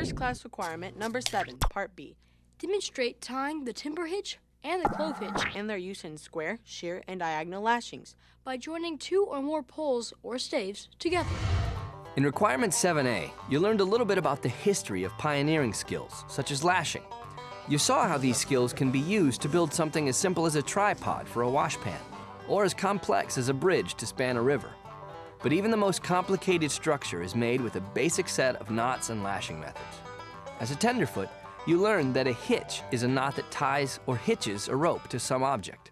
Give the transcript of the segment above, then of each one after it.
First class requirement number 7, Part B. Demonstrate tying the timber hitch and the clove hitch And their use in square, shear, and diagonal lashings. by joining 2 or more poles or staves together. In Requirement 7A, you learned a little bit about the history of pioneering skills, such as lashing. You saw how these skills can be used to build something as simple as a tripod for a washpan, or as complex as a bridge to span a river. But even the most complicated structure is made with a basic set of knots and lashing methods. As a tenderfoot, you learned that a hitch is a knot that ties or hitches a rope to some object.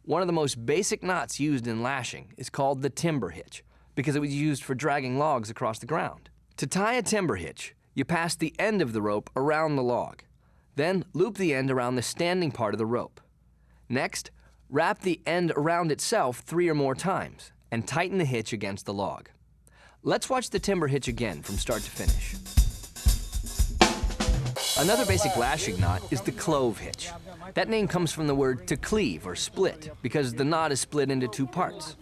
One of the most basic knots used in lashing is called the timber hitch, because it was used for dragging logs across the ground. To tie a timber hitch, you pass the end of the rope around the log. Then loop the end around the standing part of the rope. Next, wrap the end around itself 3 or more times and tighten the hitch against the log. Let's watch the timber hitch again from start to finish. Another basic lashing knot is the clove hitch. That name comes from the word to cleave or split because the knot is split into 2 parts.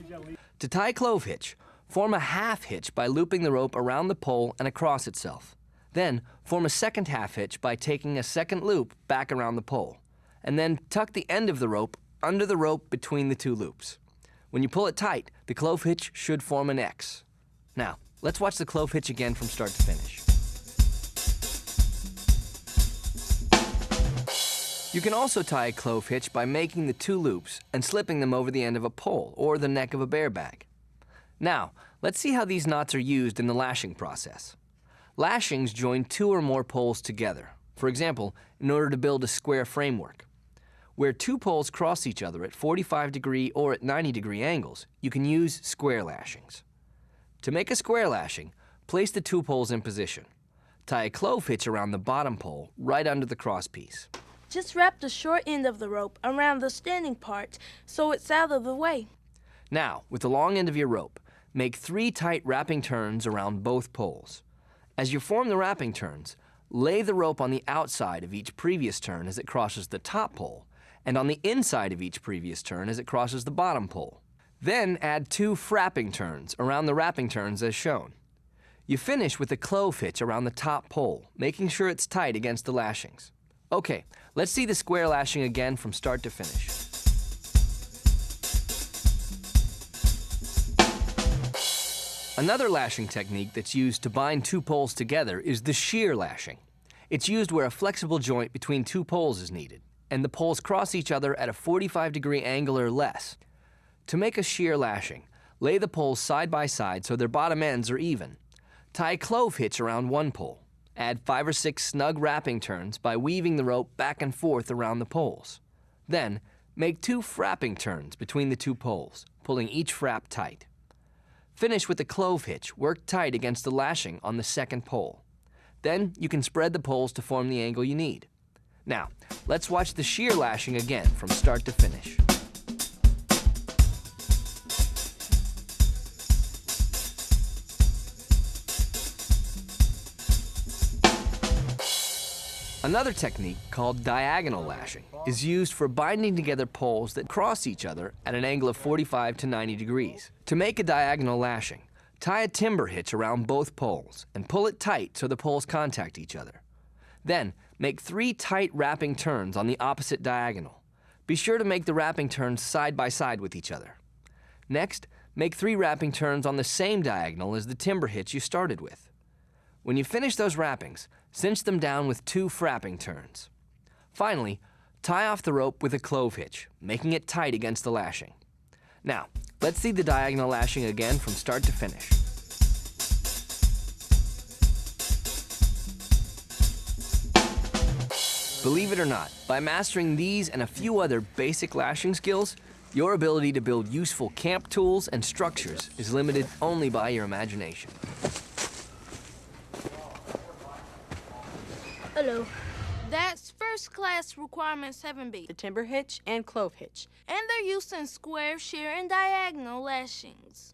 To tie clove hitch, form a half hitch by looping the rope around the pole and across itself. Then form a second half hitch by taking a second loop back around the pole. And then tuck the end of the rope under the rope between the 2 loops. When you pull it tight, the clove hitch should form an X. Now, let's watch the clove hitch again from start to finish. You can also tie a clove hitch by making the 2 loops and slipping them over the end of a pole or the neck of a bear bag. Now, let's see how these knots are used in the lashing process. Lashings join 2 or more poles together, for example, in order to build a square framework. Where 2 poles cross each other at 45-degree or at 90-degree angles, you can use square lashings. To make a square lashing, place the 2 poles in position. Tie a clove hitch around the bottom pole right under the crosspiece. Just wrap the short end of the rope around the standing part so it's out of the way. Now, with the long end of your rope, make 3 tight wrapping turns around both poles. As you form the wrapping turns, lay the rope on the outside of each previous turn as it crosses the top pole, and on the inside of each previous turn as it crosses the bottom pole. Then add 2 frapping turns around the wrapping turns as shown. You finish with a clove hitch around the top pole, making sure it's tight against the lashings. Okay, let's see the square lashing again from start to finish. Another lashing technique that's used to bind 2 poles together is the shear lashing. It's used where a flexible joint between 2 poles is needed, and the poles cross each other at a 45-degree angle or less. To make a shear lashing, lay the poles side by side so their bottom ends are even. Tie a clove hitch around one pole. Add 5 or 6 snug wrapping turns by weaving the rope back and forth around the poles. Then, make 2 frapping turns between the 2 poles, pulling each frap tight. Finish with a clove hitch worked tight against the lashing on the second pole. Then, you can spread the poles to form the angle you need. Now, let's watch the shear lashing again from start to finish. Another technique, called diagonal lashing, is used for binding together poles that cross each other at an angle of 45 to 90 degrees. To make a diagonal lashing, tie a timber hitch around both poles and pull it tight so the poles contact each other. Then, make 3 tight wrapping turns on the opposite diagonal. Be sure to make the wrapping turns side by side with each other. Next, make 3 wrapping turns on the same diagonal as the timber hitch you started with. When you finish those wrappings, cinch them down with 2 frapping turns. Finally, tie off the rope with a clove hitch, making it tight against the lashing. Now, let's see the diagonal lashing again from start to finish. Believe it or not, by mastering these and a few other basic lashing skills, your ability to build useful camp tools and structures is limited only by your imagination. Hello. That's first class requirement 7B. The timber hitch and clove hitch. And their use in square, shear, and diagonal lashings.